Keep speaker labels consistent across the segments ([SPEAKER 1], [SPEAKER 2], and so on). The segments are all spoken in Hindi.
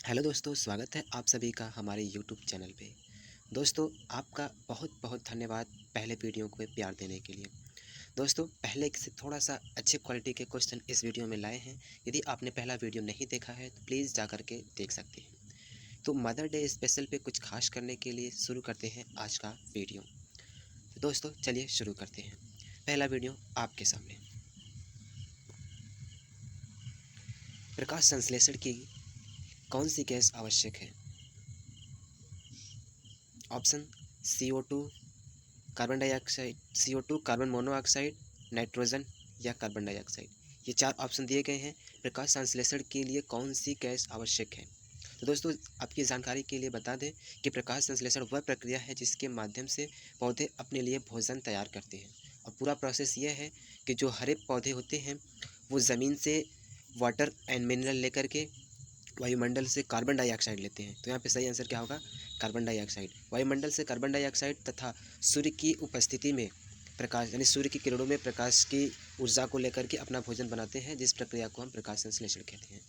[SPEAKER 1] हेलो दोस्तों, स्वागत है आप सभी का हमारे यूट्यूब चैनल पे। दोस्तों, आपका बहुत बहुत धन्यवाद पहले वीडियो को प्यार देने के लिए। दोस्तों, पहले से थोड़ा-सा अच्छे क्वालिटी के क्वेश्चन इस वीडियो में लाए हैं। यदि आपने पहला वीडियो नहीं देखा है तो प्लीज़ जा कर के देख सकते हैं। तो मदर डे स्पेशल पे कुछ ख़ास करने के लिए शुरू करते हैं आज का वीडियो। तो दोस्तों, चलिए शुरू करते हैं। पहला वीडियो आपके सामने। प्रकाश संश्लेषण की कौन-सी गैस आवश्यक है? Option CO2, carbon dioxide, CO2, carbon monoxide, nitrogen या कार्बन डाइऑक्साइड। ये 4 ऑप्शन दिए गए हैं। प्रकाश संश्लेषण के लिए कौन-सी गैस आवश्यक है? तो दोस्तों, आपकी जानकारी के लिए बता दें कि प्रकाश संश्लेषण वह प्रक्रिया है जिसके माध्यम से पौधे अपने लिए भोजन तैयार करते हैं। और पूरा प्रोसेस ये है कि जो हरे पौधे होते हैं, वो ज़मीन से वाटर एंड मिनरल लेकर के वायुमंडल से कार्बन डाइऑक्साइड लेते हैं। तो यहाँ पे सही आंसर क्या होगा? Carbon dioxide. वायुमंडल से कार्बन डाइऑक्साइड तथा सूर्य की उपस्थिति में प्रकाश यानी सूर्य की किरणों में प्रकाश की ऊर्जा को लेकर के अपना भोजन बनाते हैं, जिस प्रक्रिया को हम प्रकाश संश्लेषण कहते हैं।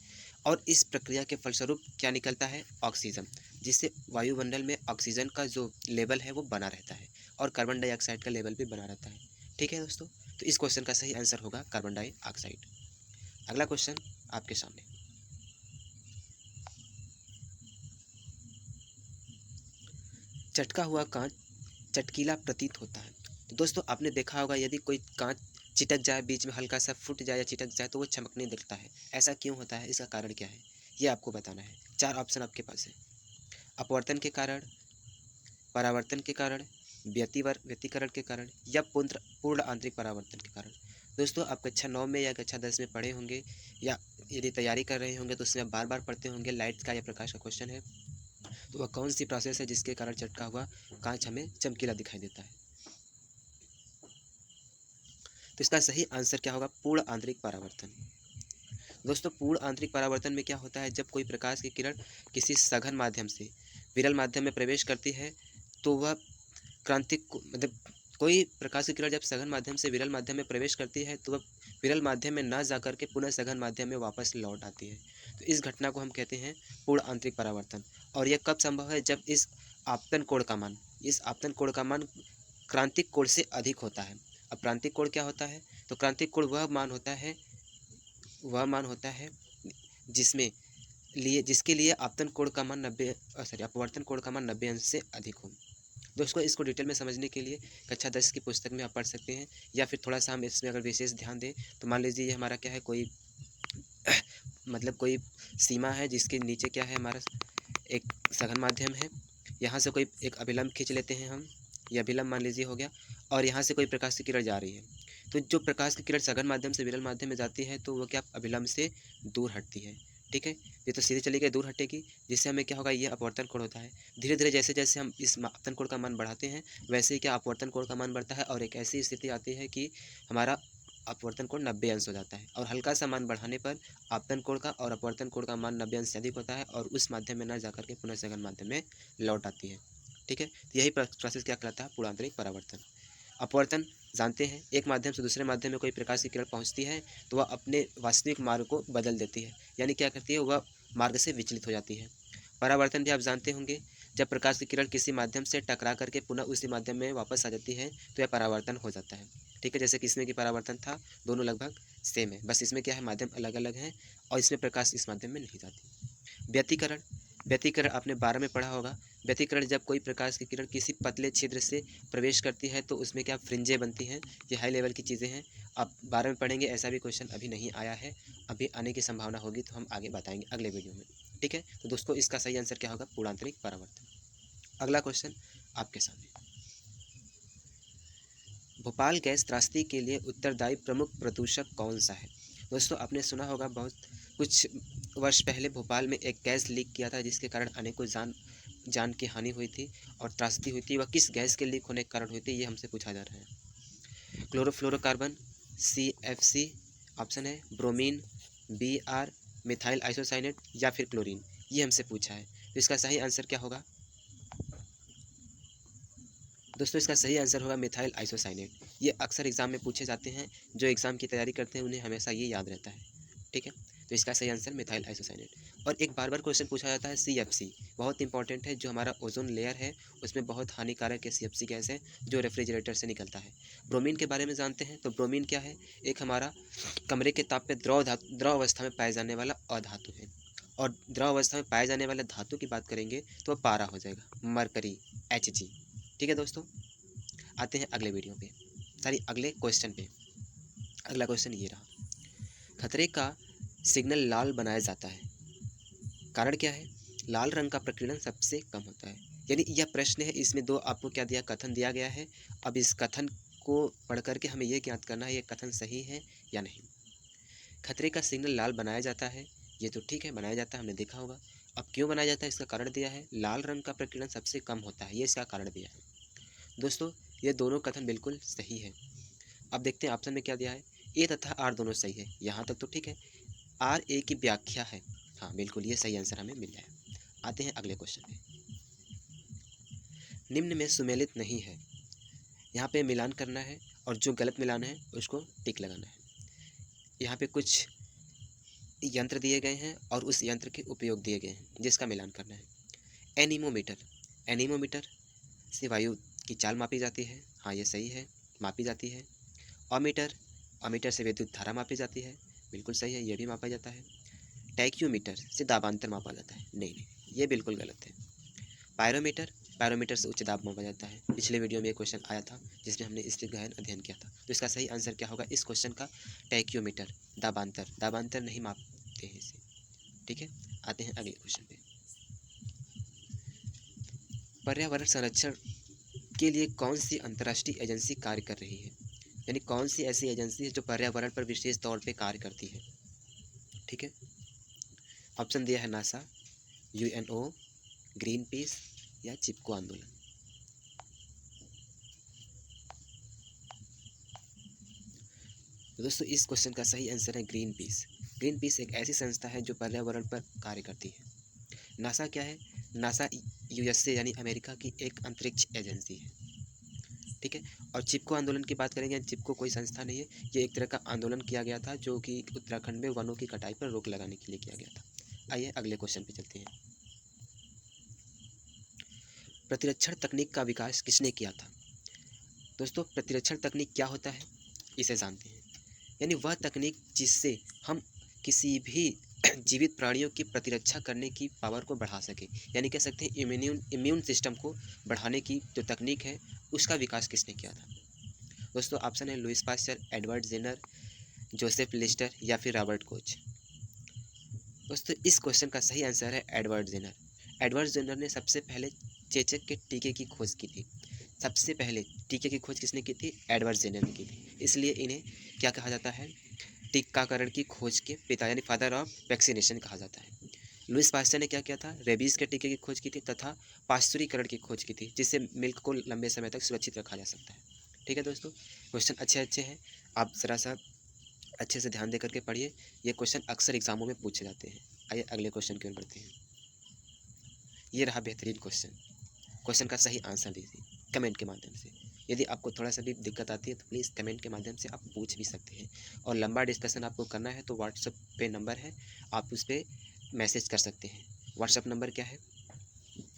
[SPEAKER 1] और इस प्रक्रिया के फलस्वरूप क्या निकलता है? ऑक्सीजन, जिससे वायुमंडल में ऑक्सीजन का जो लेवल है वो बना रहता है और कार्बन डाइऑक्साइड का लेवल भी बना रहता है। ठीक है दोस्तों, तो इस क्वेश्चन का सही आंसर होगा कार्बन डाइऑक्साइड। अगला क्वेश्चन आपके सामने। चटका हुआ कांच चटकीला प्रतीत होता है। तो दोस्तों, आपने देखा होगा यदि कोई कांच चिटक जाए, बीच में हल्का सा फूट जाए या चिटक जाए तो वो चमकने लगता है। ऐसा क्यों होता है? इसका कारण क्या है? ये आपको बताना है। 4 ऑप्शन आपके पास है। अपवर्तन के कारण, परावर्तन के कारण, व्यतिकरण के कारण या पूर्ण आंतरिक परावर्तन के कारण। दोस्तों, आप कक्षा 9 में या कक्षा 10 में पढ़े होंगे, या यदि तैयारी कर रहे होंगे तो उसमें आप बार-बार पढ़ते होंगे। लाइट का या प्रकाश का क्वेश्चन है। तो वह कौन सी प्रोसेस है जिसके कारण चटका हुआ कांच हमें चमकीला दिखाई देता है? तो इसका सही आंसर क्या होगा? पूर्ण आंतरिक परावर्तन। दोस्तों, पूर्ण आंतरिक परावर्तन में क्या होता है? जब कोई प्रकाश की किरण किसी सघन माध्यम से विरल माध्यम में प्रवेश करती है, तो वह क्रांतिक मतलब कोई प्रकाश की किरण जब सघन माध्यम से विरल माध्यम में प्रवेश करती है, तो वह विरल माध्यम में ना जाकर के पुनः सघन माध्यम में वापस लौट आती है। तो इस घटना को हम कहते हैं पूर्ण आंतरिक परावर्तन। और यह कब संभव है? जब इस आपतन कोण का मान क्रांतिक कोण से अधिक होता है। अब क्रांतिक कोण क्या होता है? तो क्रांतिक कोण वह मान होता है जिसमें जिसके लिए अपवर्तन कोण का मान 90 अंश से अधिक हो। दोस्तों, इसको डिटेल में समझने के लिए कक्षा 10 की पुस्तक में आप पढ़ सकते हैं, या फिर थोड़ा-सा हम इसमें अगर विशेष ध्यान दें, तो मान लीजिए ये हमारा क्या है, कोई मतलब कोई सीमा है जिसके नीचे क्या है हमारा, एक सघन माध्यम है। यहाँ से कोई एक अभिलंब खींच लेते हैं हम, ये अभिलंब मान लीजिए हो गया, और यहाँ से कोई प्रकाश की किरण जा रही है। तो जो प्रकाश की किरण सघन माध्यम से विरल माध्यम में जाती है, तो वो क्या अभिलंब से दूर हटती है। ठीक है? ये तो सीधे चली गई, दूर हटेगी, जिससे हमें क्या होगा? ये अपवर्तन कोण होता है। धीरे-धीरे जैसे-जैसे हम इस आपतन कोण का मान बढ़ाते हैं, वैसे ही क्या अपवर्तन कोण का मान बढ़ता है, और एक ऐसी स्थिति आती है कि हमारा अपवर्तन कोण 90 अंश हो जाता है, और हल्का सा मान बढ़ाने पर आपतन कोण का और अपवर्तन कोण का मान 90 अंश से अधिक होता है, और उस माध्यम में ना जाकर के पुनः सघन माध्यम में लौट आती है। ठीक है? तो यही प्रोसेस क्या कहलाता है? पूर्ण आंतरिक परावर्तन। अपवर्तन जानते हैं, एक माध्यम से दूसरे माध्यम में कोई प्रकाश की किरण पहुँचती है, तो वह अपने वास्तविक मार्ग को बदल देती है, यानी क्या करती है? वह मार्ग से विचलित हो जाती है। परावर्तन भी आप जानते होंगे, जब प्रकाश की किरण किसी माध्यम से टकरा करके पुनः उसी माध्यम में वापस आ जाती है, तो यह परावर्तन हो जाता है। ठीक है? जैसे कि इसमें कि परावर्तन था, दोनों लगभग सेम है, बस इसमें क्या है, माध्यम अलग-अलग हैं, और इसमें प्रकाश इस माध्यम में नहीं जाती। व्यतिकरण, व्यतिकरण आपने 12 में पढ़ा होगा। व्यतिकरण जब कोई प्रकाश की किरण किसी पतले छिद्र से प्रवेश करती है, तो उसमें क्या फ्रिंजें बनती हैं। ये हाई लेवल की चीज़ें हैं, आप 12 में पढ़ेंगे। ऐसा भी क्वेश्चन अभी नहीं आया है, अभी आने की संभावना होगी, तो हम आगे बताएंगे अगले वीडियो में। ठीक है? तो दोस्तों, इसका सही आंसर क्या होगा? पूर्णांतरिक परावर्तन। अगला क्वेश्चन आपके सामने। भोपाल गैस त्रासदी के लिए उत्तरदायी प्रमुख प्रदूषक कौन सा है? दोस्तों, आपने सुना होगा, बहुत कुछ वर्ष पहले भोपाल में एक गैस लीक किया था, जिसके कारण अनेकों जान जान की हानि हुई थी और त्रासदी हुई थी। वह किस गैस के लीक होने के कारण हुई थी, ये हमसे पूछा जा रहा है। क्लोरोफ्लोरोकार्बन, CFC ऑप्शन है, ब्रोमीन, BR, मिथाइल आइसोसाइनेट या फिर क्लोरीन, ये हमसे पूछा है। तो इसका सही आंसर क्या होगा? दोस्तों, इसका सही आंसर होगा मिथाइल आइसोसाइनेट। ये अक्सर एग्जाम में पूछे जाते हैं, जो एग्ज़ाम की तैयारी करते हैं उन्हें हमेशा ये याद रहता है। ठीक है? तो इसका सही आंसर मिथाइल आइसोसाइनेट। और एक बार बार क्वेश्चन पूछा जाता है CFC, बहुत इंपॉर्टेंट है, जो हमारा ओजोन लेयर है उसमें बहुत हानिकारक है CFC गैस है, जो रेफ्रिजरेटर से निकलता है। ब्रोमीन के बारे में जानते हैं, तो ब्रोमीन क्या है, एक हमारा कमरे के ताप पे द्रव अवस्था में पाए जाने वाला अधातु है। और द्रव अवस्था में पाए जाने वाले धातु की बात करेंगे तो वह पारा हो जाएगा, मरकरी, Hg। ठीक है दोस्तों, आते हैं अगले वीडियो पे, अगले क्वेश्चन पे। अगला क्वेश्चन ये रहा, खतरे का सिग्नल लाल बनाया जाता है, कारण क्या है, लाल रंग का प्रकीर्णन सबसे कम होता है। यानी यह प्रश्न है, इसमें दो आपको क्या दिया, कथन दिया गया है। अब इस कथन को पढ़ करके हमें यह ज्ञात करना है ये कथन सही है या नहीं। खतरे का सिग्नल लाल बनाया जाता है, ये तो ठीक है, बनाया जाता है, हमने देखा होगा। अब क्यों बनाया जाता है, इसका कारण दिया है, लाल रंग का प्रकीर्णन सबसे कम होता है, ये इसका कारण दिया है। दोस्तों ये दोनों कथन बिल्कुल सही है। अब देखते हैं ऑप्शन में क्या दिया है, ए तथा आर दोनों सही है, यहाँ तक तो ठीक है। आर ए की व्याख्या है, हाँ बिल्कुल ये सही आंसर हमें मिल जाए। आते हैं अगले क्वेश्चन पे, निम्न में सुमेलित नहीं है, यहाँ पे मिलान करना है और जो गलत मिलान है उसको टिक लगाना है। यहाँ पे कुछ यंत्र दिए गए हैं और उस यंत्र के उपयोग दिए गए हैं जिसका मिलान करना है। एनीमोमीटर, एनीमोमीटर से वायु की चाल मापी जाती है, हाँ ये सही है, मापी जाती है। ऑमीटर, ऑमीटर से विद्युत धारा मापी जाती है, बिल्कुल सही है, ये भी मापा जाता है। टैक्यूमीटर से दाबांतर मापा जाता है, नहीं, ये बिल्कुल गलत है। पायरोमीटर, पायरोमीटर से उच्च दाब मापा जाता है, पिछले वीडियो में एक क्वेश्चन आया था जिसमें हमने इसके गहन अध्ययन किया था। तो इसका सही आंसर क्या होगा इस क्वेश्चन का, टैक्यूमीटर, दाबांतर, दाबांतर नहीं मापते हैं इसे। ठीक है, आते हैं अगले क्वेश्चन पे, पर्यावरण संरक्षण के लिए कौन सी अंतर्राष्ट्रीय एजेंसी कार्य कर रही है, यानी कौन सी ऐसी एजेंसी है जो पर्यावरण पर विशेष तौर पे कार्य करती है। ठीक है, ऑप्शन दिया है नासा, UNO, ग्रीन पीस या चिपको आंदोलन। तो दोस्तों इस क्वेश्चन का सही आंसर है ग्रीन पीस। ग्रीन पीस एक ऐसी संस्था है जो पर्यावरण पर कार्य करती है। नासा क्या है, नासा USA यानी अमेरिका की एक अंतरिक्ष एजेंसी है। ठीक है, और चिपको आंदोलन की बात करेंगे, चिपको कोई संस्था नहीं है, ये एक तरह का आंदोलन किया गया था जो कि उत्तराखंड में वनों की कटाई पर रोक लगाने के लिए किया गया था। आइए अगले क्वेश्चन पे चलते हैं, प्रतिरक्षण तकनीक का विकास किसने किया था। दोस्तों प्रतिरक्षण तकनीक क्या होता है इसे जानते हैं, यानी वह तकनीक जिससे हम किसी भी जीवित प्राणियों की प्रतिरक्षा करने की पावर को बढ़ा सके, यानी कह सकते हैं इम्यून सिस्टम को बढ़ाने की जो तकनीक है उसका विकास किसने किया था। दोस्तों ऑप्शन है Louis Pasteur, Edward Jenner, Joseph Lister या फिर रॉबर्ट कोच। दोस्तों इस क्वेश्चन का सही आंसर है एडवर्ड जेनर। एडवर्ड जेनर ने सबसे पहले चेचक के टीके की खोज की थी, सबसे पहले टीके की खोज किसने की थी, एडवर्ड जेनर ने की थी, इसलिए इन्हें क्या कहा जाता है, टीकाकरण की खोज के पिता यानी फादर ऑफ वैक्सीनेशन कहा जाता है। लुईस पास्चर ने क्या किया था, रेबीज़ के टीके की खोज की थी तथा पाश्चुरीकरण की खोज की थी, जिससे मिल्क को लंबे समय तक सुरक्षित रखा जा सकता है। ठीक है दोस्तों, क्वेश्चन अच्छे अच्छे हैं, आप ज़रा सा अच्छे से ध्यान दे करके पढ़िए, ये क्वेश्चन अक्सर एग्जामों में पूछे जाते हैं। आइए अगले क्वेश्चन की ओर बढ़ते हैं, ये रहा बेहतरीन क्वेश्चन, क्वेश्चन का सही आंसर दीजिए कमेंट के माध्यम से। यदि आपको थोड़ा सा भी दिक्कत आती है तो प्लीज़ कमेंट के माध्यम से आप पूछ भी सकते हैं, और लंबा डिस्कशन आपको करना है तो व्हाट्सएप पे नंबर है, आप उस पर मैसेज कर सकते हैं। व्हाट्सएप नंबर क्या है,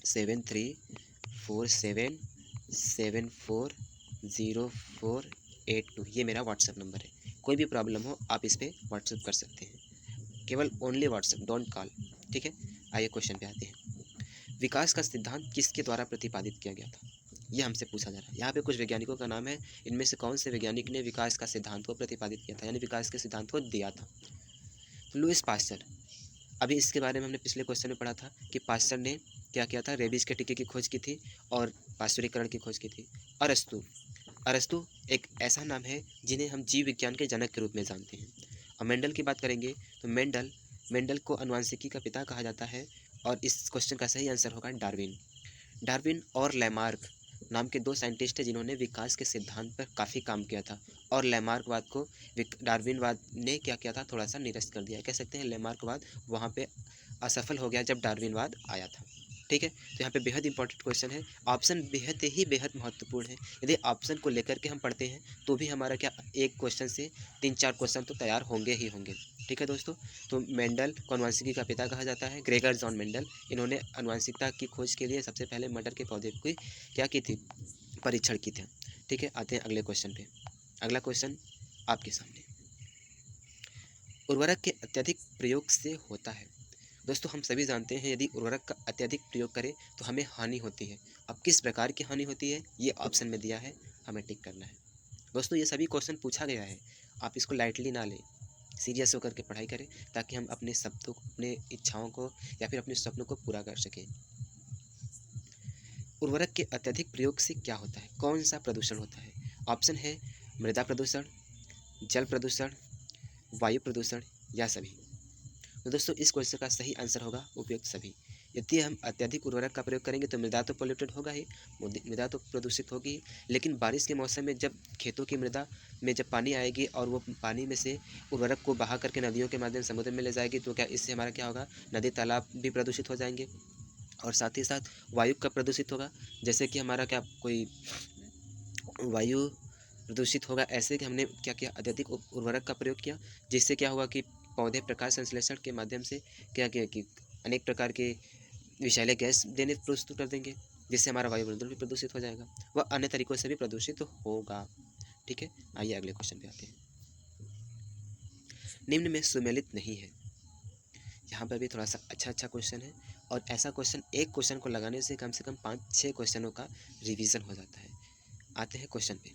[SPEAKER 1] 7347474048 ये मेरा व्हाट्सएप नंबर है। कोई भी प्रॉब्लम हो आप इस पर व्हाट्सएप कर सकते हैं, केवल ओनली व्हाट्सएप, डोंट कॉल। ठीक है, आइए क्वेश्चन पे आते हैं, विकास का सिद्धांत किसके द्वारा प्रतिपादित किया गया था, यह हमसे पूछा जा रहा है। यहाँ पे कुछ वैज्ञानिकों का नाम है, इनमें से कौन से वैज्ञानिक ने विकास का सिद्धांत को प्रतिपादित किया था, यानी विकास के सिद्धांत को दिया था। लुईस पास्चर, अभी इसके बारे में हमने पिछले क्वेश्चन में पढ़ा था कि पास्चर ने क्या किया था, रेबीज़ के टीके की खोज की थी और पाश्चुरीकरण की खोज की थी। अरस्तु, अरस्तु एक ऐसा नाम है जिन्हें हम जीव विज्ञान के जनक के रूप में जानते हैं। और मेंडल की बात करेंगे तो मेंडल को अनुवांशिकी का पिता कहा जाता है, और इस क्वेश्चन का सही आंसर होगा डार्विन। डार्विन और लैमार्क नाम के दो साइंटिस्ट हैं जिन्होंने विकास के सिद्धांत पर काफ़ी काम किया था, और लैमार्कवाद को डार्विनवाद ने क्या किया था, थोड़ा सा निरस्त कर दिया। कह सकते हैं लैमार्कवाद वहाँ पे असफल हो गया जब डार्विनवाद आया था। ठीक है, तो यहाँ पे बेहद इंपॉर्टेंट क्वेश्चन है, ऑप्शन बेहद महत्वपूर्ण है। यदि ऑप्शन को लेकर के हम पढ़ते हैं तो भी हमारा क्या एक क्वेश्चन से 3-4 क्वेश्चन तो तैयार होंगे ही होंगे। ठीक है दोस्तों। तो मेंडल को आनुवंशिकी का पिता कहा जाता है, ग्रेगर जॉन मेंडल। इन्होंने आनुवंशिकता की खोज के लिए सबसे पहले मटर के पौधे की क्या की थी, परीक्षण की थे। ठीक है, आते हैं अगले क्वेश्चन पे। अगला क्वेश्चन आपके सामने, उर्वरक के अत्यधिक प्रयोग से होता है। दोस्तों हम सभी जानते हैं यदि उर्वरक का अत्यधिक प्रयोग करें तो हमें हानि होती है। अब किस प्रकार की हानि होती है ये ऑप्शन में दिया है, हमें टिक करना है। दोस्तों ये सभी क्वेश्चन पूछा गया है, आप इसको लाइटली ना लें, सीरियस होकर के पढ़ाई करें ताकि हम अपने शब्दों को, अपने इच्छाओं को या फिर अपने सपनों को पूरा कर सकें। उर्वरक के अत्यधिक प्रयोग से क्या होता है, कौन सा प्रदूषण होता है? ऑप्शन है मृदा प्रदूषण, जल प्रदूषण, वायु प्रदूषण या सभी। तो दोस्तों इस क्वेश्चन का सही आंसर होगा उपयुक्त सभी। यदि हम अत्यधिक उर्वरक का प्रयोग करेंगे तो मृदा तो पोल्यूटेड होगा ही, मृदा तो प्रदूषित होगी ही, लेकिन बारिश के मौसम में जब खेतों की मृदा में जब पानी आएगी और वो पानी में से उर्वरक को बहा करके नदियों के माध्यम समुद्र में ले जाएगी तो क्या इससे हमारा क्या होगा, नदी तालाब भी प्रदूषित हो जाएंगे और साथ ही साथ वायु का प्रदूषित होगा। जैसे कि हमारा क्या कोई वायु प्रदूषित होगा ऐसे कि हमने क्या किया, अत्यधिक उर्वरक का प्रयोग किया, जिससे क्या होगा कि पौधे प्रकाश संश्लेषण के माध्यम से क्या किया कि अनेक प्रकार के विषैले गैस देने प्रस्तुत कर देंगे, जिससे हमारा वायुमंडल भी प्रदूषित हो जाएगा, वह अन्य तरीकों से भी प्रदूषित होगा। ठीक है, आइए अगले क्वेश्चन पे आते हैं। निम्न में सुमेलित नहीं है। यहाँ पर भी थोड़ा सा अच्छा क्वेश्चन है और ऐसा क्वेश्चन एक क्वेश्चन को लगाने से कम 5-6 क्वेश्चनों का रिवीजन हो जाता है। आते हैं क्वेश्चन पे,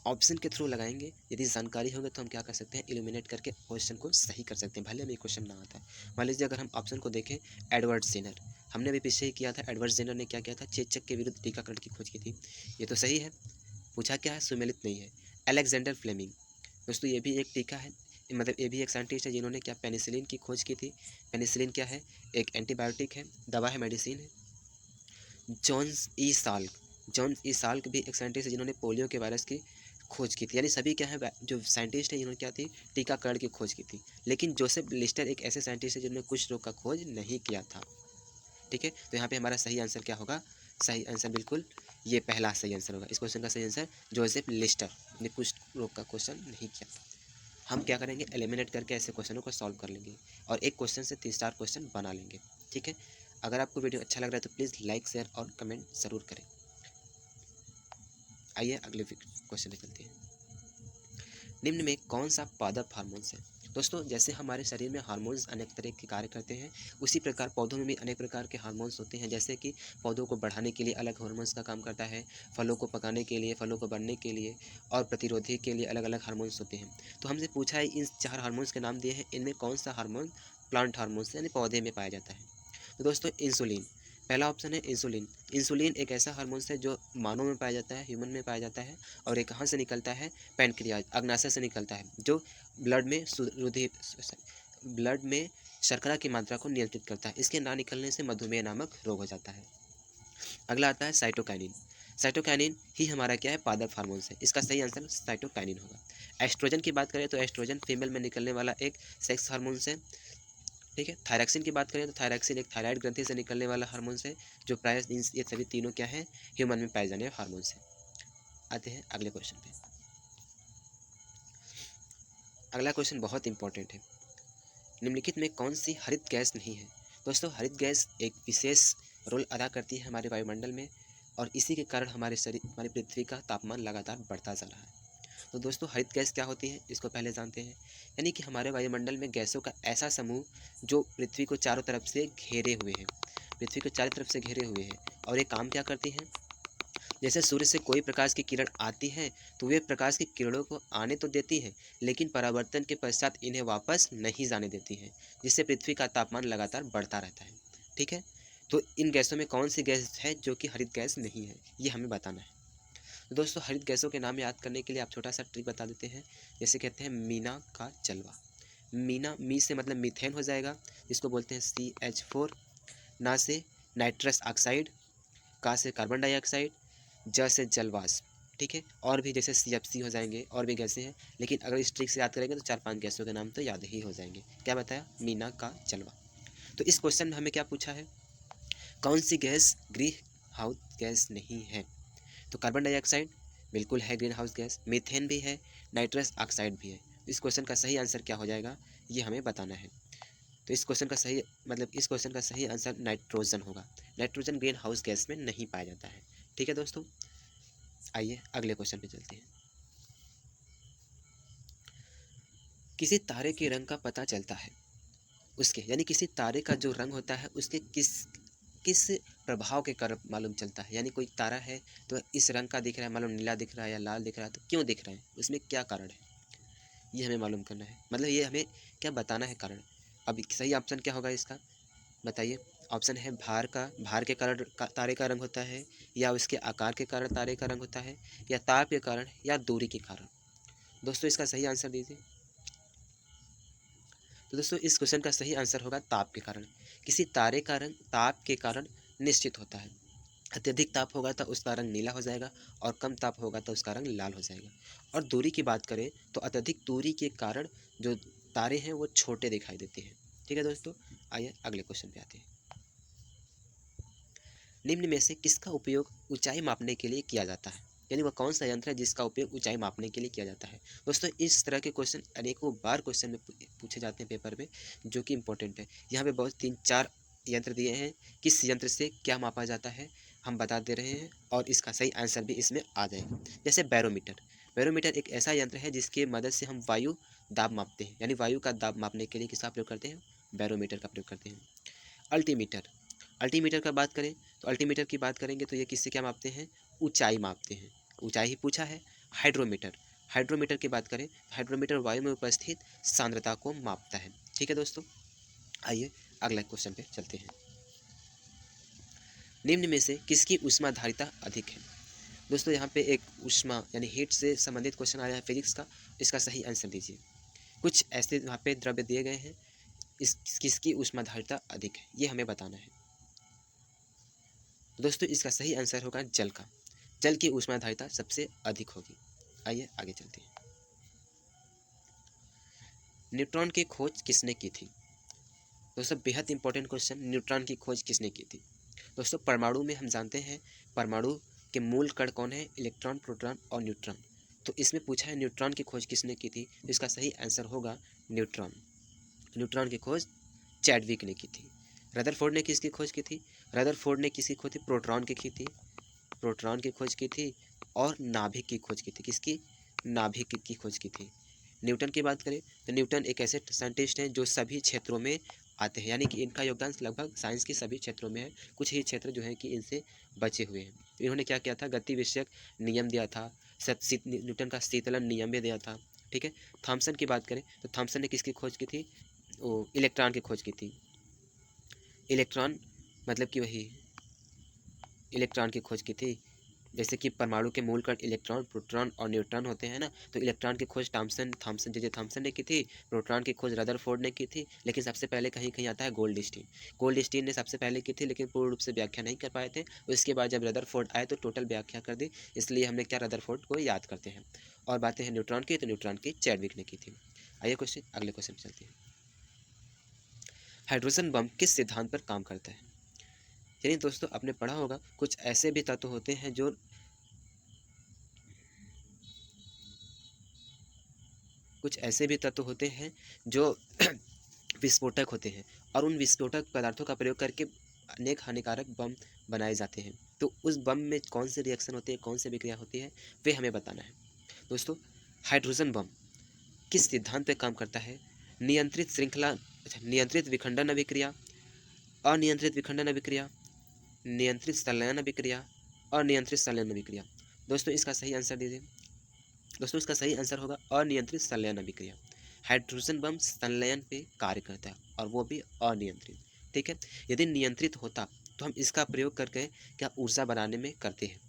[SPEAKER 1] ऑप्शन के थ्रू लगाएंगे, यदि जानकारी होगी तो हम क्या कर सकते हैं, इल्यूमिनेट करके क्वेश्चन को सही कर सकते हैं, भले हमें क्वेश्चन ना आता है। मान लीजिए अगर हम ऑप्शन को देखें, एडवर्ड जेनर, हमने अभी पीछे ही किया था, एडवर्ड जेनर ने क्या किया था, चेचक के विरुद्ध टीकाकरण की खोज की थी, ये तो सही है। पूछा क्या है, सुमेलित नहीं है। अलेक्जेंडर फ्लेमिंग, दोस्तों ये भी एक टीका है, मतलब ये भी एक साइंटिस्ट है जिन्होंने क्या पेनिसिलिन की खोज की थी। पेनिसिलिन क्या है, एक एंटीबायोटिक है, दवा है, मेडिसिन है। जॉन ई साल्क भी एक साइंटिस्ट है जिन्होंने पोलियो के वायरस की खोज की थी। यानी सभी क्या है, जो साइंटिस्ट है जिन्होंने क्या थी, टीकाकरण की खोज की थी। लेकिन जोसेफ लिस्टर एक ऐसे साइंटिस्ट है जिन्होंने कुछ रोग का खोज नहीं किया था। ठीक है, तो यहाँ पे हमारा सही आंसर क्या होगा, सही आंसर बिल्कुल ये पहला सही आंसर होगा। इस क्वेश्चन का सही आंसर जोसेफ लिस्टर ने कुछ रोग का क्वेश्चन नहीं किया था। हम क्या करेंगे, एलिमिनेट करके ऐसे क्वेश्चनों को सॉल्व कर लेंगे और एक क्वेश्चन से 3-4 क्वेश्चन बना लेंगे। ठीक है, अगर आपको वीडियो अच्छा लग रहा है तो प्लीज़ लाइक, शेयर और कमेंट ज़रूर करें। आइए अगले क्वेश्चन पे चलते हैं। निम्न में कौन सा पादप हार्मोन्स है? दोस्तों जैसे हमारे शरीर में हार्मोन्स अनेक तरह के कार्य करते हैं, उसी प्रकार पौधों में भी अनेक प्रकार के हार्मोन्स होते हैं। जैसे कि पौधों को बढ़ाने के लिए अलग हार्मोन्स का काम करता है, फलों को पकाने के लिए, फलों को बढ़ने के लिए और प्रतिरोधी के लिए अलग अलग हार्मोन्स होते हैं। तो हमसे पूछा है इन 4 हार्मोन्स के नाम दिए हैं, इनमें कौन सा हार्मोन प्लांट हार्मोन्स यानी पौधे में पाया जाता है? तो दोस्तों इंसुलिन, पहला ऑप्शन है इंसुलिन। इंसुलिन एक ऐसा हार्मोन्स है जो मानव में पाया जाता है, ह्यूमन में पाया जाता है और ये कहाँ से निकलता है, पैनक्रियाज अग्नाशय से निकलता है, जो ब्लड में ब्लड में शर्करा की मात्रा को नियंत्रित करता है। इसके ना निकलने से मधुमेह नामक रोग हो जाता है। अगला आता है साइटोकाइनिन। साइटोकाइनिन ही हमारा क्या है, पादप हार्मोन्स है। इसका सही आंसर साइटोकाइनिन होगा। एस्ट्रोजन की बात करें तो एस्ट्रोजन फीमेल में निकलने वाला एक सेक्स हार्मोन्स है। ठीक है, थायरॉक्सिन की बात करें तो थायरॉक्सिन एक थायराइड ग्रंथि से निकलने वाला हार्मोन्स है, जो प्राय ये सभी तीनों क्या है, ह्यूमन में पाए जाने वाले हार्मोन्स है। आते हैं अगले क्वेश्चन पे। अगला क्वेश्चन बहुत इंपॉर्टेंट है, निम्नलिखित में कौन सी हरित गैस नहीं है? दोस्तों हरित गैस एक विशेष रोल अदा करती है हमारे वायुमंडल में और इसी के कारण हमारी पृथ्वी का तापमान लगातार बढ़ता जा रहा है। तो दोस्तों हरित गैस क्या होती है, इसको पहले जानते हैं। यानी कि हमारे वायुमंडल में गैसों का ऐसा समूह जो पृथ्वी को चारों तरफ से घेरे हुए हैं, पृथ्वी को चारों तरफ से घेरे हुए हैं और ये काम क्या करती हैं, जैसे सूर्य से कोई प्रकाश की किरण आती है तो वे प्रकाश की किरणों को आने तो देती है, लेकिन परावर्तन के पश्चात इन्हें वापस नहीं जाने देती है, जिससे पृथ्वी का तापमान लगातार बढ़ता रहता है। ठीक है, तो इन गैसों में कौन सी गैस है जो कि हरित गैस नहीं है, ये हमें बताना है। तो दोस्तों हरित गैसों के नाम याद करने के लिए आप छोटा सा ट्रिक बता देते हैं। जैसे कहते हैं मीना का जलवा, मीना मी से मतलब मीथेन हो जाएगा, जिसको बोलते हैं CH4, ना से नाइट्रस ऑक्साइड, का से कार्बन डाइऑक्साइड, ज से जलवाष्प। ठीक है, और भी जैसे CFC हो जाएंगे, और भी गैसें हैं, लेकिन अगर इस ट्रिक से याद करेंगे तो 4-5 गैसों के नाम तो याद ही हो जाएंगे। क्या बताया, मीना का जलवा। तो इस क्वेश्चन में हमें क्या पूछा है, कौन सी गैस ग्रीन हाउस गैस नहीं है? तो कार्बन डाइऑक्साइड बिल्कुल है ग्रीन हाउस गैस, मीथेन भी है, नाइट्रस ऑक्साइड भी है। इस क्वेश्चन का सही आंसर क्या हो जाएगा, ये हमें बताना है। तो इस क्वेश्चन का सही आंसर नाइट्रोजन होगा। नाइट्रोजन ग्रीन हाउस गैस में नहीं पाया जाता है। ठीक है दोस्तों, आइए अगले क्वेश्चन पे चलते हैं। किसी तारे के रंग का पता चलता है उसके, यानी किसी तारे का जो रंग होता है उसके किस किस प्रभाव के कारण मालूम चलता है। यानी कोई तारा है तो इस रंग का दिख रहा है, मालूम नीला दिख रहा है या लाल दिख रहा है, तो क्यों दिख रहा है, उसमें क्या कारण है, ये हमें मालूम करना है। मतलब ये हमें क्या बताना है कारण। अब सही ऑप्शन क्या होगा इसका, बताइए। ऑप्शन है भार के कारण तारे का रंग होता है, या उसके आकार के कारण तारे का रंग होता है, या ताप के कारण, या दूरी के कारण। दोस्तों इसका सही आंसर दीजिए। तो दोस्तों इस क्वेश्चन का सही आंसर होगा ताप के कारण। किसी तारे का रंग ताप के कारण निश्चित होता है। अत्यधिक ताप होगा तो उसका रंग नीला हो जाएगा, और कम ताप होगा तो उसका रंग लाल हो जाएगा। और दूरी की बात करें तो अत्यधिक दूरी के कारण जो तारे हैं वो छोटे दिखाई देते हैं। ठीक है दोस्तों, आइए अगले क्वेश्चन पे आते हैं। निम्न में से किसका उपयोग ऊंचाई मापने के लिए किया जाता है, यानी वह कौन सा यंत्र है जिसका उपयोग ऊंचाई मापने के लिए किया जाता है। दोस्तों इस तरह के क्वेश्चन अनेकों बार क्वेश्चन में पूछे जाते हैं पेपर में, जो कि इंपॉर्टेंट है। यहाँ पे बहुत 3-4 यंत्र दिए हैं, किस यंत्र से क्या मापा जाता है हम बता दे रहे हैं, और इसका सही आंसर भी इसमें आ जाएगा। जैसे बैरोमीटर। बैरोमीटर एक ऐसा यंत्र है जिसकी मदद से हम वायु दाब मापते हैं, यानी वायु का दाब मापने के लिए किसका प्रयोग करते हैं, बैरोमीटर का प्रयोग करते हैं। अल्टीमीटर। अल्टीमीटर का बात करें तो अल्टीमीटर की बात करेंगे तो ये किससे क्या मापते हैं, ऊंचाई मापते हैं, ऊंचाई ही पूछा है। हाइड्रोमीटर। हाइड्रोमीटर की बात करें तो हाइड्रोमीटर वायु में उपस्थित सांद्रता को मापता है। ठीक है दोस्तों, आइए अगला क्वेश्चन पे चलते हैं। निम्न में से किसकी ऊष्माधारिता अधिक है। दोस्तों यहाँ पे एक ऊष्मा यानी हीट से संबंधित क्वेश्चन आया है फिजिक्स का, इसका सही आंसर दीजिए। कुछ ऐसे यहाँ पे द्रव्य दिए गए हैं, इस किसकी ऊष्माधारिता अधिक है ये हमें बताना है। दोस्तों इसका सही आंसर होगा जल का। जल की ऊष्माधारिता सबसे अधिक होगी। आइए आगे चलते हैं। न्यूट्रॉन की खोज किसने की थी। दोस्तों बेहद इंपॉर्टेंट क्वेश्चन, न्यूट्रॉन की खोज किसने की थी। दोस्तों परमाणु में हम जानते हैं परमाणु के मूल कण कौन है, इलेक्ट्रॉन, प्रोटॉन और न्यूट्रॉन। तो इसमें पूछा है न्यूट्रॉन की खोज किसने की थी, तो इसका सही आंसर होगा न्यूट्रॉन। न्यूट्रॉन की खोज चैडविक ने की थी। रदरफोर्ड ने किसकी खोज की थी, रदरफोर्ड ने किसकी खोज थी, प्रोटॉन की थी, प्रोटॉन की खोज की थी, और नाभिक की खोज की थी। किसकी, नाभिक की खोज की थी। न्यूटन की बात करें तो न्यूटन एक ऐसे साइंटिस्ट हैं जो सभी क्षेत्रों में आते हैं, यानी कि इनका योगदान लगभग साइंस के सभी क्षेत्रों में है। कुछ ही क्षेत्र जो है कि इनसे बचे हुए हैं। इन्होंने क्या किया था, गति विषयक नियम दिया था, न्यूटन का शीतलन नियम भी दिया था। ठीक है। थॉमसन की बात करें तो थॉमसन ने किसकी खोज की थी, वो इलेक्ट्रॉन की खोज की थी। इलेक्ट्रॉन मतलब कि वही इलेक्ट्रॉन की खोज की थी। जैसे कि परमाणु के मूल कण इलेक्ट्रॉन, प्रोटॉन और न्यूट्रॉन होते हैं ना, तो इलेक्ट्रॉन की खोज थॉमसन जे थॉमसन ने की थी। प्रोटॉन की खोज रदरफोर्ड ने की थी, लेकिन सबसे पहले कहीं कहीं आता है गोल्डस्टीन। गोल्डस्टीन ने सबसे पहले की थी, लेकिन पूर्ण रूप से व्याख्या नहीं कर पाए थे। उसके बाद जब रदरफोर्ड आए तो टोटल व्याख्या कर दी, इसलिए हमने क्या रदरफोर्ड को याद करते हैं। और बातें हैं न्यूट्रॉन की, तो न्यूट्रॉन की चैडविक ने की थी। आइए अगले क्वेश्चन पर चलते हैं। हाइड्रोजन बम किस सिद्धांत पर काम करता है। यानी दोस्तों आपने पढ़ा होगा कुछ ऐसे भी तत्व होते हैं जो जो विस्फोटक होते हैं, और उन विस्फोटक पदार्थों का प्रयोग करके अनेक हानिकारक बम बनाए जाते हैं। तो उस बम में कौन से रिएक्शन होती है, कौन सी विक्रिया होती है, वे हमें बताना है। दोस्तों हाइड्रोजन बम किस सिद्धांत पर काम करता है, नियंत्रित श्रृंखला, नियंत्रित विखंडन अभिक्रिया, अनियंत्रित विखंडन अभिक्रिया, नियंत्रित संलयन अभिक्रिया, अनियंत्रित संलयन अभिक्रिया। दोस्तों इसका सही आंसर दीजिए। दोस्तों इसका सही आंसर होगा अनियंत्रित संलयन अभिक्रिया। हाइड्रोजन बम संलयन पे कार्य करता है, और वो भी अनियंत्रित। ठीक है। यदि नियंत्रित होता तो हम इसका प्रयोग करके क्या ऊर्जा बनाने में करते हैं।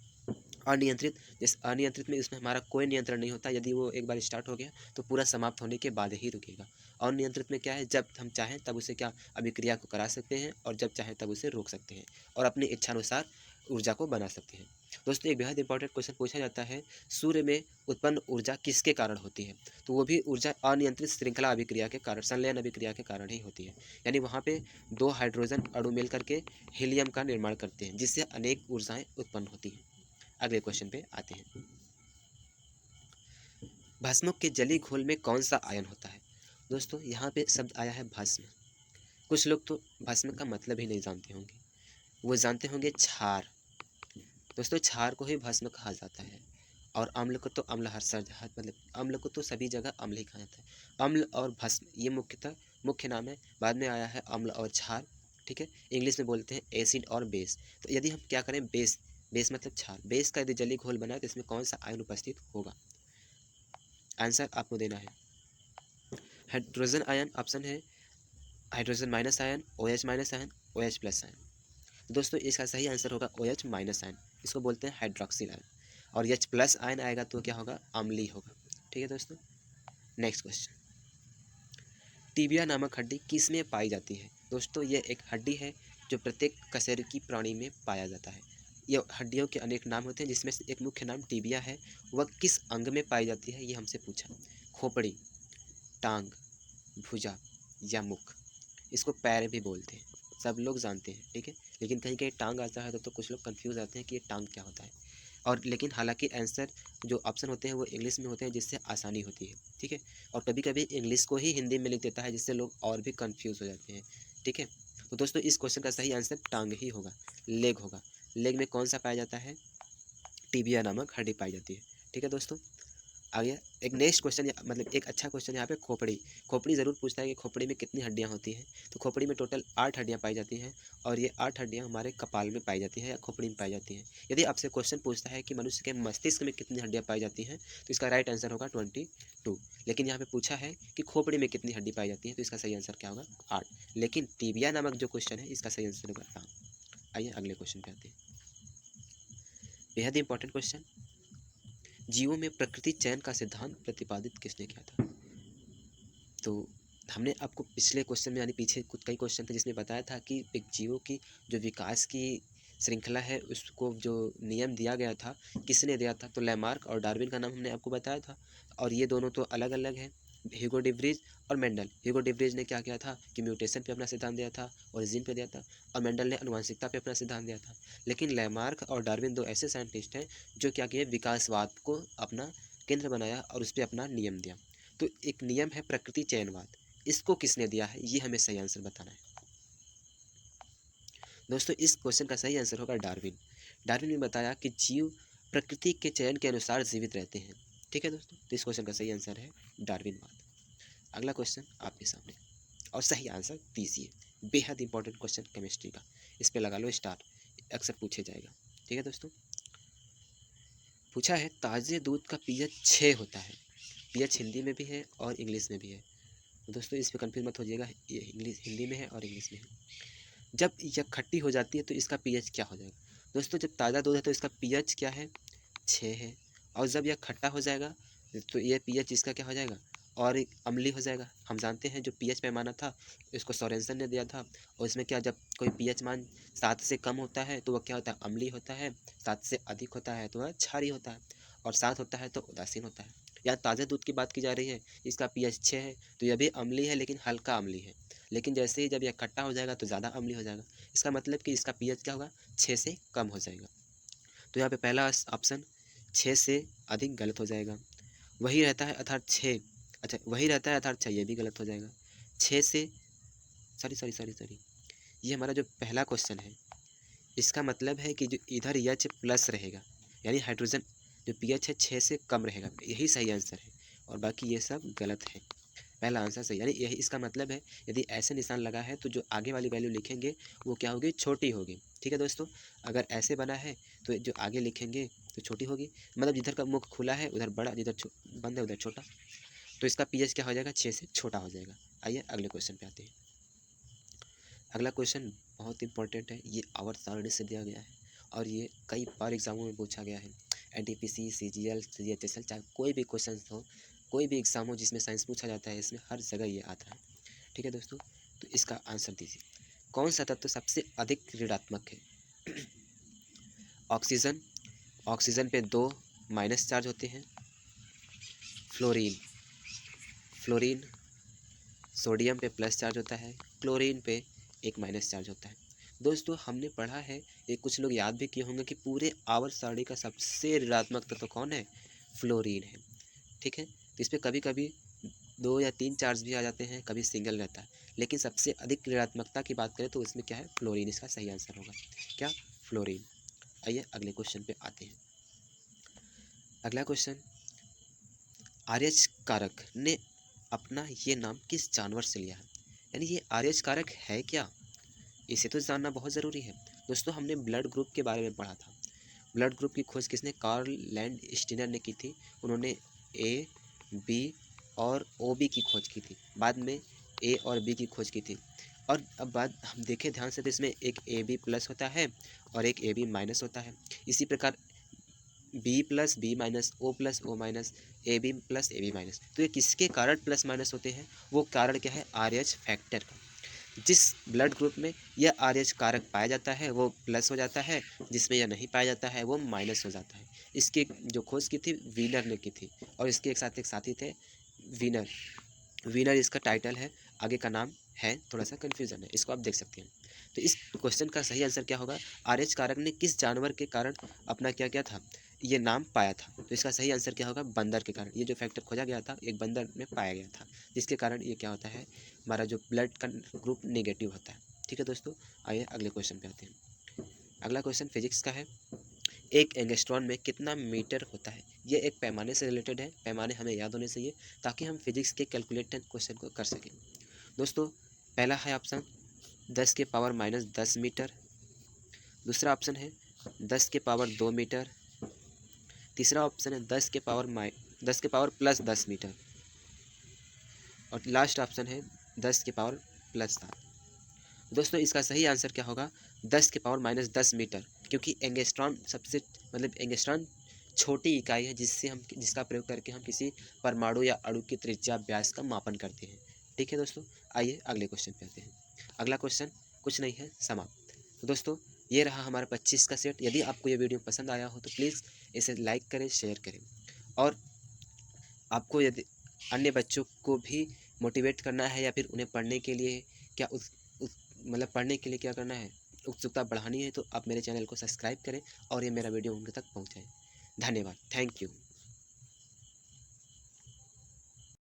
[SPEAKER 1] अनियंत्रित, जैसे अनियंत्रित में इसमें हमारा कोई नियंत्रण नहीं होता, यदि वो एक बार स्टार्ट हो गया तो पूरा समाप्त होने के बाद ही रुकेगा। अनियंत्रित में क्या है, जब हम चाहें तब उसे क्या अभिक्रिया को करा सकते हैं, और जब चाहें तब उसे रोक सकते हैं, और अपनी इच्छानुसार ऊर्जा को बना सकते हैं। दोस्तों एक बेहद इंपॉर्टेंट क्वेश्चन पूछा जाता है, सूर्य में उत्पन्न ऊर्जा किसके कारण होती है, तो वो भी ऊर्जा अनियंत्रित श्रृंखला अभिक्रिया के कारण, संलयन अभिक्रिया के कारण ही होती है। यानी वहाँ पे 2 हाइड्रोजन अणु मिल करके हीलियम का निर्माण करते हैं, जिससे अनेक ऊर्जाएं उत्पन्न होती हैं। अगले क्वेश्चन पे आते हैं। भस्मक के जली घोल में कौन सा आयन होता है। दोस्तों यहाँ पे शब्द आया है भस्म। कुछ लोग तो भस्म का मतलब ही नहीं जानते होंगे, वो जानते होंगे क्षार। दोस्तों क्षार को ही भस्म कहा जाता है। और अम्ल को तो अम्ल मतलब अम्ल को तो सभी जगह अम्ल ही कहा जाता है। अम्ल और भस्म ये मुख्यतः मुख्य नाम है, बाद में आया है अम्ल और क्षार। ठीक है, इंग्लिश में बोलते हैं एसिड और बेस। तो यदि हम क्या करें, बेस, बेस मतलब क्षार, बेस का यदि जलीय घोल बना है तो इसमें कौन सा आयन उपस्थित होगा? आंसर आपको देना है। हाइड्रोजन आयन ऑप्शन है, hydrogen minus ion, OH minus ion, OH plus ion. तो दोस्तों इसका सही आंसर होगा OH माइनस आयन, इसको बोलते हैं हाइड्रोक्सिल आयन। और H प्लस आयन आएगा तो क्या होगा? अम्लीय होगा। ठीक है दोस्तों, नेक्स्ट क्वेश्चन, टीबिया नामक हड्डी किस में पाई जाती है? दोस्तों ये एक हड्डी है जो प्रत्येक कशेरुकी प्राणी में पाया जाता है। ये हड्डियों के अनेक नाम होते हैं जिसमें से एक मुख्य नाम टीबिया है। वह किस अंग में पाई जाती है ये हमसे पूछा। खोपड़ी, टांग, भुजा या मुख। इसको पैर भी बोलते हैं, सब लोग जानते हैं। ठीक है, लेकिन कहीं कहीं टांग आता है तो कुछ लोग कंफ्यूज आते हैं कि ये टांग क्या होता है। और लेकिन हालांकि आंसर जो ऑप्शन होते हैं वो इंग्लिश में होते हैं जिससे आसानी होती है। ठीक है, और कभी कभी इंग्लिश को ही हिंदी में लिख देता है जिससे लोग और भी कंफ्यूज हो जाते हैं। ठीक है, तो दोस्तों इस क्वेश्चन का सही आंसर टांग ही होगा, लेग होगा। लेग में कौन सा पाया जाता है? टीबिया नामक हड्डी पाई जाती है। ठीक है दोस्तों, आ गया एक नेक्स्ट क्वेश्चन, मतलब एक अच्छा क्वेश्चन यहाँ पे, खोपड़ी। खोपड़ी ज़रूर पूछता है कि खोपड़ी में कितनी हड्डियाँ होती हैं। तो खोपड़ी में टोटल 8 हड्डियाँ पाई जाती हैं, और ये 8 हड्डियाँ हमारे कपाल में पाई जाती हैं या खोपड़ी में पाई जाती हैं। यदि आपसे क्वेश्चन पूछता है कि मनुष्य के मस्तिष्क में कितनी हड्डियाँ पाई जाती हैं, तो इसका राइट आंसर होगा 22। लेकिन यहाँ पे पूछा है कि खोपड़ी में कितनी हड्डी पाई जाती है, तो इसका सही आंसर क्या होगा? 8। लेकिन टीबिया नामक जो क्वेश्चन है इसका सही आंसर होगा टांग। आइए अगले क्वेश्चन पे आते हैं, बेहद इंपॉर्टेंट क्वेश्चन, जीवों में प्रकृति चयन का सिद्धांत प्रतिपादित किसने किया था? तो हमने आपको पिछले क्वेश्चन में यानी पीछे कुछ कई क्वेश्चन थे जिसमें बताया था कि एक जीवों की जो विकास की श्रृंखला है उसको जो नियम दिया गया था किसने दिया था? तो लैमार्क और डार्विन का नाम हमने आपको बताया था। और ये दोनों तो अलग अलग हैं, ह्यूगो डिवरीज और मेंडल। ह्यूगो डिवरीज ने क्या किया था कि म्यूटेशन पे अपना सिद्धांत दिया था, ओरिजिन पे दिया था, और मेंडल ने आनुवंशिकता पे अपना सिद्धांत दिया था। लेकिन लैमार्क और डार्विन दो ऐसे साइंटिस्ट हैं जो क्या किए, विकासवाद को अपना केंद्र बनाया और उस पर अपना नियम दिया। तो एक नियम है प्रकृति चयनवाद, इसको किसने दिया है ये हमें सही आंसर बताना है। दोस्तों इस क्वेश्चन का सही आंसर होगा डार्विन। डार्विन ने बताया कि जीव प्रकृति के चयन के अनुसार जीवित रहते हैं। ठीक है दोस्तों, तो इस क्वेश्चन का सही आंसर है डार्विनवाद। अगला क्वेश्चन आपके सामने, और सही आंसर दीजिए। बेहद इंपॉर्टेंट क्वेश्चन केमिस्ट्री का, इस पर लगा लो स्टार, अक्सर पूछे जाएगा। ठीक है दोस्तों, पूछा है ताज़े दूध का पीएच 6 होता है। पीएच हिंदी में भी है और इंग्लिश में भी है। दोस्तों इस पर कन्फ्यूज मत होइएगा, ये इंग्लिश हिंदी में है और इंग्लिश में है। जब यह खट्टी हो जाती है तो इसका पीएच क्या हो जाएगा? दोस्तों जब ताज़ा दूध है तो इसका पीएच क्या है? 6 है। और जब यह खट्टा हो जाएगा तो ये पीएच इसका क्या हो जाएगा? और अम्लीय हो जाएगा। हम जानते हैं जो पीएच पैमाना था इसको सोरेनसन ने दिया था, और इसमें क्या, जब कोई पीएच मान 7 से कम होता है तो वह क्या होता है? अम्लीय होता है। 7 से अधिक होता है तो वह क्षारीय होता है, और 7 होता है तो उदासीन होता है। यहाँ ताज़े दूध की बात की जा रही है, इसका पीएच 6 है तो यह भी अम्लीय है लेकिन हल्का अम्लीय है। लेकिन जैसे ही जब यह खट्टा हो जाएगा तो ज़्यादा अम्लीय हो जाएगा। इसका मतलब कि इसका पीएच क्या होगा? 6 से कम हो जाएगा। तो यहाँ पे पहला ऑप्शन 6 से अधिक गलत हो जाएगा। वही रहता है अर्थात 6, अच्छा वही रहता है अर्थात 6, ये भी गलत हो जाएगा। 6 से सॉरी ये हमारा जो पहला क्वेश्चन है इसका मतलब है कि जो इधर एच प्लस रहेगा यानी हाइड्रोजन जो पीएच है 6 से कम रहेगा, यही सही आंसर है, और बाकी ये सब गलत है। पहला आंसर सही, यानी यही इसका मतलब है यदि ऐसे निशान लगा है तो जो आगे वाली वैल्यू लिखेंगे वो क्या होगी? छोटी होगी। ठीक है दोस्तों, अगर ऐसे बना है तो जो आगे लिखेंगे तो छोटी होगी, मतलब जिधर का मुख खुला है उधर बड़ा, जिधर बंद है उधर छोटा। तो इसका पीएच क्या हो जाएगा? 6 से छोटा हो जाएगा। आइए अगले क्वेश्चन पे आते हैं। अगला क्वेश्चन बहुत इंपॉर्टेंट है, ये आवर्त सारणी से दिया गया है और ये कई बार एग्जामों में पूछा गया है। एनटीपीसी, सीजीएल, सीजीएचएसएल, चाहे कोई भी क्वेश्चन हो, कोई भी एग्जाम हो जिसमें साइंस पूछा जाता है, इसमें हर जगह ये आता है। ठीक है दोस्तों, तो इसका आंसर दीजिए। कौन सा तत्व सबसे अधिक ऋणात्मक है? ऑक्सीजन, ऑक्सीजन पे 2 माइनस चार्ज होते हैं। फ्लोरीन, फ्लोरीन, सोडियम पे प्लस चार्ज होता है। क्लोरीन पे 1 माइनस चार्ज होता है। दोस्तों हमने पढ़ा है, ये कुछ लोग याद भी किए होंगे कि पूरे आवर्त सारणी का सबसे ऋणात्मक तत्व कौन है? फ्लोरीन है। ठीक है, तो इस पर कभी कभी 2 या 3 चार्ज भी आ जाते हैं, कभी सिंगल रहता है। लेकिन सबसे अधिक ऋणात्मकता की बात करें तो इसमें क्या है, फ्लोरीन इसका सही आंसर होगा। क्या, फ्लोरीन। आइए अगले क्वेश्चन पे आते हैं। अगला क्वेश्चन, आर्यच कारक ने अपना ये नाम किस जानवर से लिया है? यानी ये आर्यच कारक है क्या, इसे तो जानना बहुत ज़रूरी है। दोस्तों हमने ब्लड ग्रुप के बारे में पढ़ा था। ब्लड ग्रुप की खोज किसने, कार्ल लैंड स्टीनर ने की थी। उन्होंने ए, बी और ओ बी की खोज की थी। बाद में ए और बी की खोज की थी। और अब बात हम देखें ध्यान से तो इसमें एक ए बी प्लस होता है और एक ए बी माइनस होता है। इसी प्रकार B plus B minus, O plus O minus, A B plus A B minus. तो ये किसके कारण प्लस माइनस होते हैं, वो कारण क्या है, आर एच फैक्टर का। जिस ब्लड ग्रुप में यह आर एच कारक पाया जाता है वो प्लस हो जाता है, जिसमें यह नहीं पाया जाता है वो माइनस हो जाता है। इसकी जो खोज की थी वीनर ने की थी, और इसके एक साथी थे वीनर। वीनर इसका टाइटल है, आगे का नाम है थोड़ा सा कन्फ्यूजन है, इसको आप देख सकते हैं। तो इस क्वेश्चन का सही आंसर क्या होगा, आर एच कारक ने किस जानवर के कारण अपना क्या क्या था, ये नाम पाया था। तो इसका सही आंसर क्या होगा, बंदर के कारण। ये जो फैक्टर खोजा गया था एक बंदर में पाया गया था, जिसके कारण ये क्या होता है, हमारा जो ब्लड का ग्रुप नेगेटिव होता है। ठीक है दोस्तों, आइए अगले क्वेश्चन पे आते हैं। अगला क्वेश्चन फिजिक्स का है, एक एंगस्ट्रॉन में कितना मीटर होता है। ये एक पैमाने से रिलेटेड है, पैमाने हमें याद होने चाहिए ताकि हम फिजिक्स के कैलकुलेटेड क्वेश्चन को कर सकें। दोस्तों पहला है ऑप्शन 10⁻−10 मीटर, दूसरा ऑप्शन है 10⁻2 मीटर, तीसरा ऑप्शन है 10⁻+10 मीटर, और लास्ट ऑप्शन है 10⁻+7। दोस्तों इसका सही आंसर क्या होगा, 10⁻−10 मीटर, क्योंकि एंगस्ट्रॉन सबसे एंगस्ट्रॉन छोटी इकाई है जिसका प्रयोग करके हम किसी परमाणु या अणु की त्रिज्या व्यास का मापन करते हैं। ठीक है दोस्तों, आइए अगले क्वेश्चन पे आते हैं। अगला क्वेश्चन कुछ नहीं है, समाप्त। तो दोस्तों ये रहा हमारा 25 का सेट। यदि आपको ये वीडियो पसंद आया हो तो प्लीज़ इसे लाइक करें, शेयर करें, और आपको यदि अन्य बच्चों को भी मोटिवेट करना है या फिर उन्हें पढ़ने के लिए क्या पढ़ने के लिए क्या करना है, उत्सुकता बढ़ानी है, तो आप मेरे चैनल को सब्सक्राइब करें और ये मेरा वीडियो उनके तक पहुंचाएं। धन्यवाद, थैंक यू।